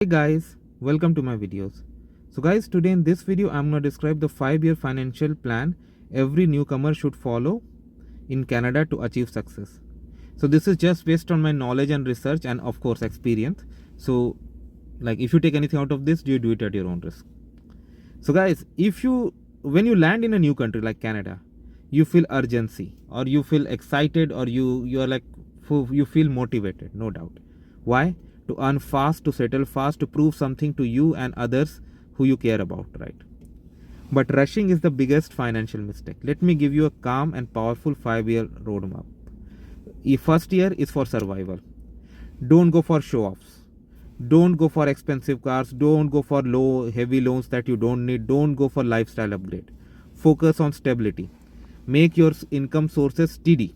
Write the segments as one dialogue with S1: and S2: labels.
S1: Hey guys, welcome to my videos. So guys, today in this video I'm going to describe the 5-year financial plan every newcomer should follow in Canada to achieve success. So this is just based on my knowledge and research and of course experience. So like if you take anything out of this, you do it at your own risk. So guys, when you land in a new country like Canada, you feel urgency or you feel excited or you feel motivated, no doubt. Why? To earn fast, to settle fast, to prove something to you and others who you care about, right? But rushing is the biggest financial mistake. Let me give you a calm and powerful 5-year roadmap. The first year is for survival. Don't go for show offs. Don't go for expensive cars. Don't go for heavy loans that you don't need. Don't go for lifestyle upgrade. Focus on stability. Make your income sources steady.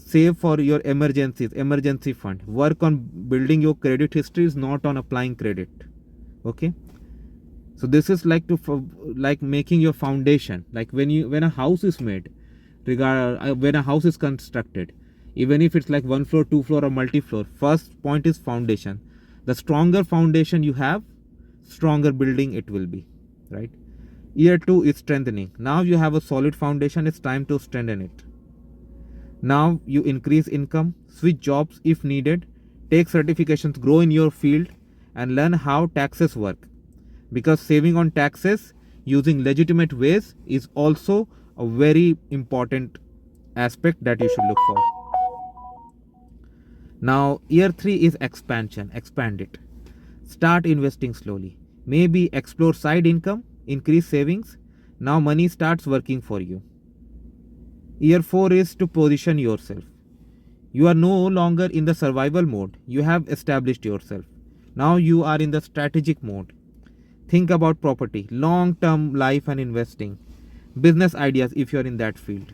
S1: Save for your emergencies, emergency fund. Work on building your credit histories, not on applying credit. Okay. So this is like making your foundation. Like when a house is made, when a house is constructed, even if it's like 1 floor, 2 floor, or multi-floor, first point is foundation. The stronger foundation you have, stronger building it will be, right? Year 2 is strengthening. Now you have a solid foundation. It's time to strengthen it. Now you increase income, switch jobs if needed, take certifications, grow in your field, and learn how taxes work. Because saving on taxes using legitimate ways is also a very important aspect that you should look for. Now, year 3 is expansion. Expand it. Start investing slowly. Maybe explore side income, increase savings. Now money starts working for you. Year 4 is to position yourself. You are no longer in the survival mode. You have established yourself. Now you are in the strategic mode. Think about property, long-term life and investing, business ideas if you are in that field.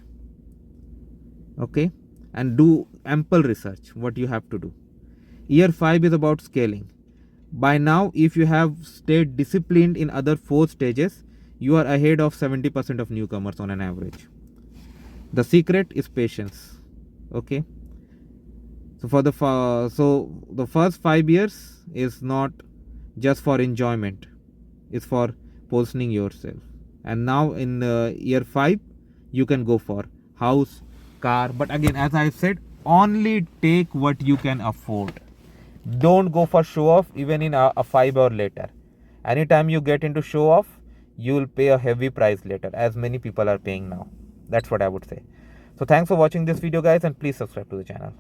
S1: Okay? And do ample research, what you have to do. Year 5 is about scaling. By now, if you have stayed disciplined in other 4 stages, you are ahead of 70% of newcomers on an average. The secret is patience. Okay. So the first 5 years is not just for enjoyment. It's for positioning yourself. And now in year 5, you can go for house, car. But again, as I said, only take what you can afford. Don't go for show off even in a 5 or later. Anytime you get into show off, you will pay a heavy price later, as many people are paying now. That's what I would say. So thanks for watching this video guys, and please subscribe to the channel.